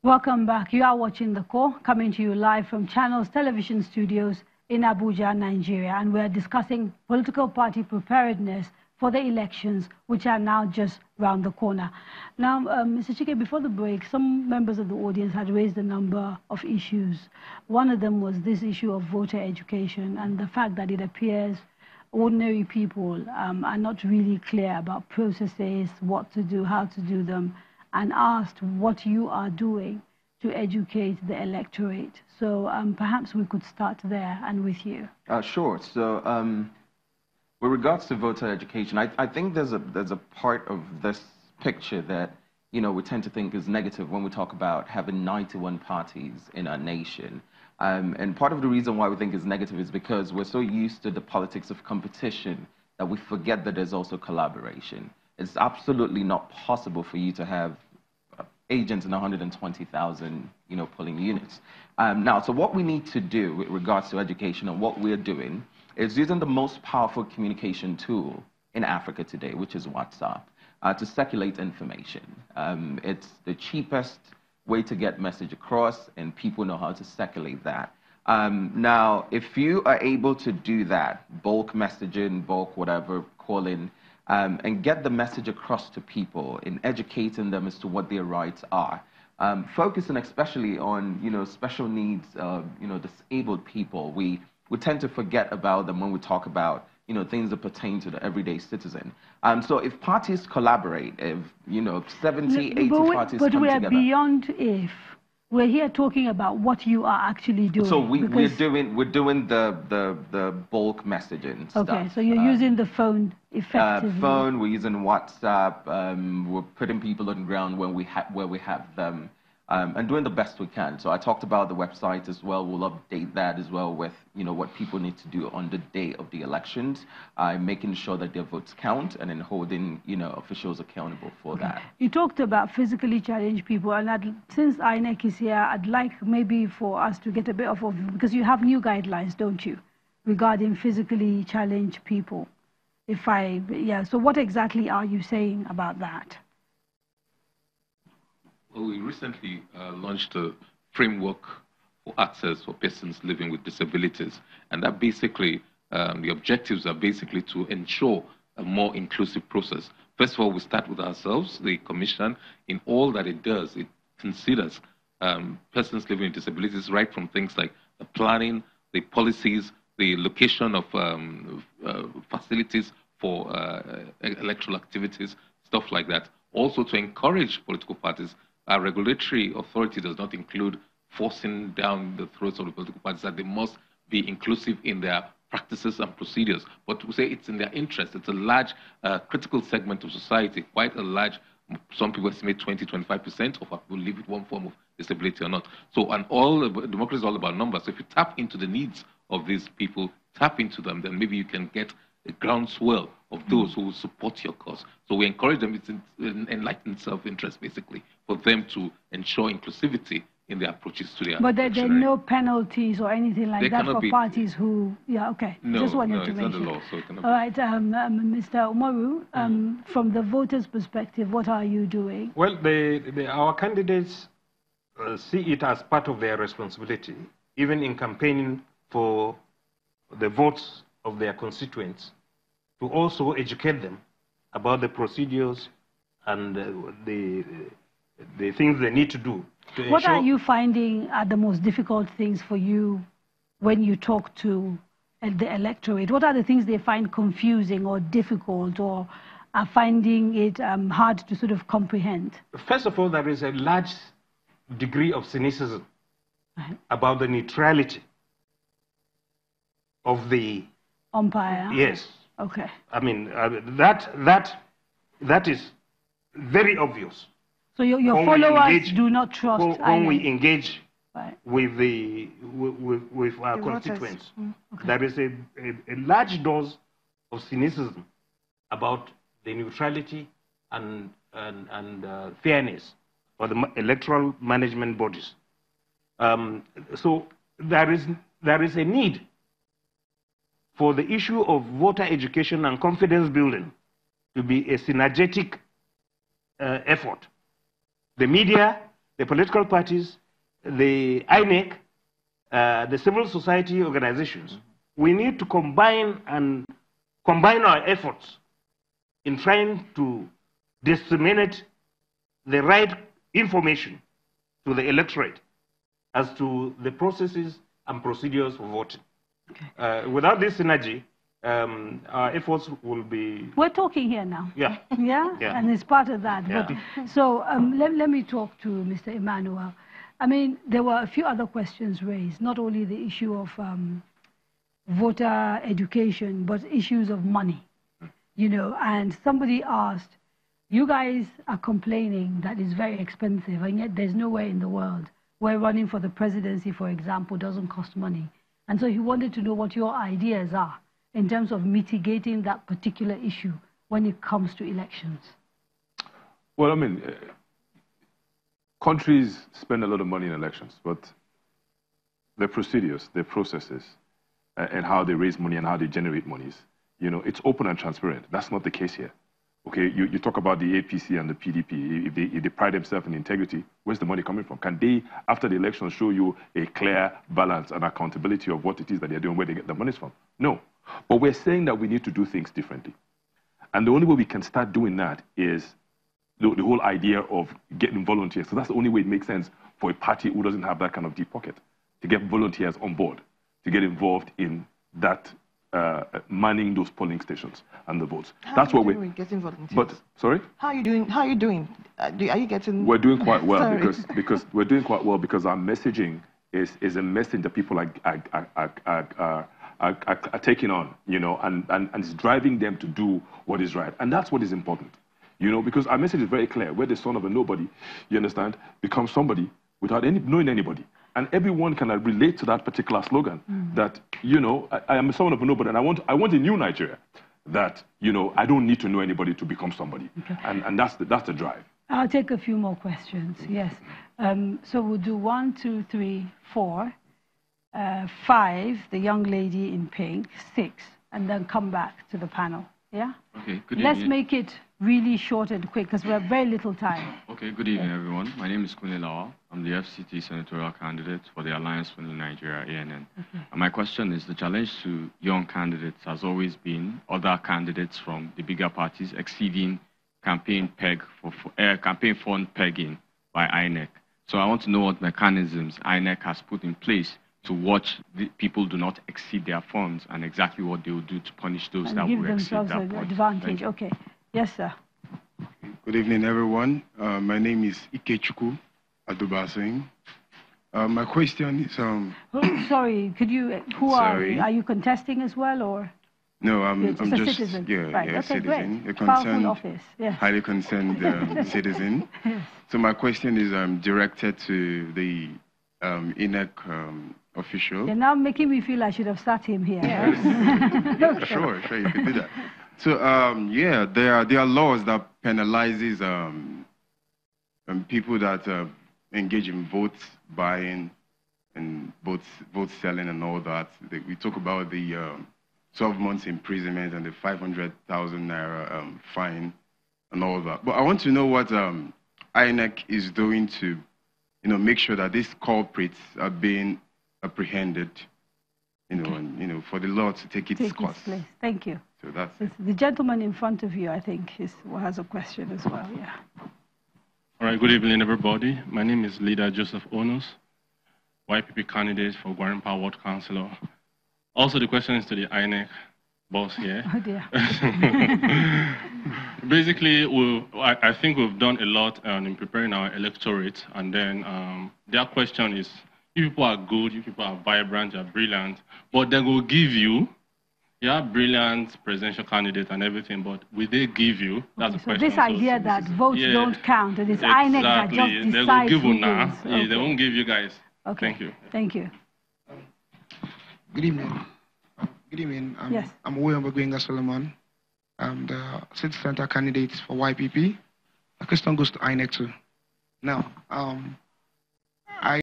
Welcome back. You are watching The Core, coming to you live from Channels Television Studios in Abuja, Nigeria. And we're discussing political party preparedness for the elections, which are now just round the corner. Now, Mr. Chike, before the break, some members of the audience had raised a number of issues. One of them was this issue of voter education and the fact that it appears ordinary people are not really clear about processes, what to do, how to do them, and asked what you are doing to educate the electorate. So perhaps we could start there and with you. Sure. So with regards to voter education, I think there's a part of this picture that we tend to think is negative when we talk about having 91 parties in our nation. And part of the reason why we think it's negative is because we're so used to the politics of competition that we forget that there's also collaboration. It's absolutely not possible for you to have agents in 120,000, polling units. Now, so what we need to do with regards to education and what we're doing is using the most powerful communication tool in Africa today, which is WhatsApp, to circulate information. It's the cheapest way to get message across, and people know how to circulate that. Now, if you are able to do that, bulk messaging, bulk whatever, calling, and get the message across to people in educating them as to what their rights are, focusing especially on special needs, disabled people. We tend to forget about them when we talk about things that pertain to the everyday citizen. So if parties collaborate, if 70, 80 parties come together. But we are beyond if. We're here talking about what you are actually doing. So we're doing the bulk messaging stuff. Okay, so you're using the phone effectively. We're using WhatsApp. We're putting people on the ground where we have them, and doing the best we can. So I talked about the website as well. We'll update that as well with what people need to do on the day of the elections, making sure that their votes count, and then holding officials accountable for that. You talked about physically challenged people, and since INEC is here, I'd like maybe for us to get a bit of because you have new guidelines, don't you, regarding physically challenged people? So what exactly are you saying about that? Well, we recently launched a framework for access for persons living with disabilities. And that basically, the objectives are basically to ensure a more inclusive process. First of all, we start with ourselves. The Commission, in all that it does, it considers persons living with disabilities, right from things like the planning, the policies, the location of facilities for electoral activities, stuff like that. Also to encourage political parties. Our regulatory authority does not include forcing down the throats of the political parties that they must be inclusive in their practices and procedures. But we say it's in their interest. It's a large critical segment of society, quite a large, some people estimate 20–25% of our people live with one form of disability or not. So, and democracy is all about numbers. So if you tap into the needs of these people, tap into them, then maybe you can get a groundswell of those who will support your cause. So we encourage them, it's enlightened self-interest basically, for them to ensure inclusivity in their approaches to their But there are no penalties or anything like that for parties who, okay. No, just wanted to it's mention. not the law, so it cannot All right, Mr. Umaru, from the voters' perspective, what are you doing? Well, our candidates see it as part of their responsibility, even in campaigning for the votes of their constituents, to also educate them about the procedures and the things they need to do. What are you finding are the most difficult things for you when you talk to the electorate? What are the things they find confusing or difficult, or are finding it hard to sort of comprehend? First of all, there is a large degree of cynicism about the neutrality of the umpire. Yes. Okay. I mean, that is very obvious. So your followers do not trust when we engage with our constituents. Okay. There is a large dose of cynicism about the neutrality and fairness of the electoral management bodies. So there is a need for the issue of voter education and confidence building to be a synergetic effort. The media the political parties, the INEC, the civil society organizations, we need to combine our efforts in trying to disseminate the right information to the electorate as to the processes and procedures for voting. Okay. Without this synergy, our efforts will be... We're talking here now. Yeah. Yeah? Yeah. And it's part of that. Yeah. But, so let me talk to Mr. Emmanuel. I mean, there were a few other questions raised, not only the issue of voter education, but issues of money, you know, and somebody asked, you guys are complaining that it's very expensive, and yet there's nowhere in the world where running for the presidency, for example, doesn't cost money. And so he wanted to know what your ideas are in terms of mitigating that particular issue when it comes to elections. Well, I mean, countries spend a lot of money in elections, but their procedures, their processes, and how they raise money and how they generate monies, you know, it's open and transparent. That's not the case here. Okay, you talk about the APC and the PDP. If they pride themselves in integrity, where's the money coming from? Can they, after the election, show you a clear balance and accountability of what it is that they're doing, where they get the money from? No. But we're saying that we need to do things differently. And the only way we can start doing that is the whole idea of getting volunteers. So that's the only way it makes sense for a party who doesn't have that kind of deep pocket to get volunteers on board, to get involved in that manning those polling stations and the votes. That's what we're getting volunteers. But sorry, how are you doing? How are you doing? Are you getting? We're doing quite well because we're doing quite well because our messaging is a message that people are taking on, you know, and it's driving them to do what is right, and that's what is important, you know, because our message is very clear. We're the son of a nobody, you understand, becomes somebody without knowing anybody. And everyone can relate to that particular slogan that, you know, I am a son of a nobody, and I want a new Nigeria that, you know, I don't need to know anybody to become somebody. Okay. And that's the drive. I'll take a few more questions, yes. So we'll do 1, 2, 3, 4, 5, the young lady in pink, 6, and then come back to the panel, yeah? Okay, good evening. Let's make it really short and quick because we have very little time. Okay, good evening, everyone. My name is Kunle Lawal. I'm the FCT senatorial candidate for the Alliance for Nigeria, ANN. Okay. And my question is, the challenge to young candidates has always been other candidates from the bigger parties exceeding campaign fund pegging by INEC. So I want to know what mechanisms INEC has put in place to watch the people do not exceed their funds and exactly what they will do to punish those that will exceed that point. Give themselves an advantage. Okay. Yes, sir. Good evening, everyone. My name is Ikechukwu Adubasing. My question is... sorry, could you... Who are you? Are you contesting as well, or...? No, I'm just a citizen. Yeah, right. Yeah, okay, citizen. Great. A concerned, office. Yes. Highly concerned citizen. Yes. So my question is directed to the INEC official. You're now making me feel I should have sat him here. Yeah. Okay. Sure, you could do that. So, yeah, there are laws that penalizes people that engage in vote buying and vote selling and all that. We talk about the 12 months imprisonment and the 500,000 naira fine and all that. But I want to know what INEC is doing to, you know, make sure that these culprits are being apprehended, you know, and, you know, for the law to take its course. Thank you. So that's the gentleman in front of you, I think, has a question as well. Yeah. All right. Good evening, everybody. My name is Leader Joseph Onos, YPP candidate for Gwarimpa Ward Councillor. Also, the question is to the INEC boss here. Oh dear. Basically, I think we've done a lot in preparing our electorate, and then their question is: you people are good, you people are vibrant, you're brilliant, but they will give you. You are brilliant presidential candidate and everything, but will they give you? That's the question. This idea that votes don't count, it is INEC that just decides they will give who you now. wins. Okay. They won't give you guys. Okay. Thank you. Thank you. Good evening. Good evening. Yes. I'm William Bagwenga Solomon. I'm the city center candidate for YPP. My question goes to INEC too. Now,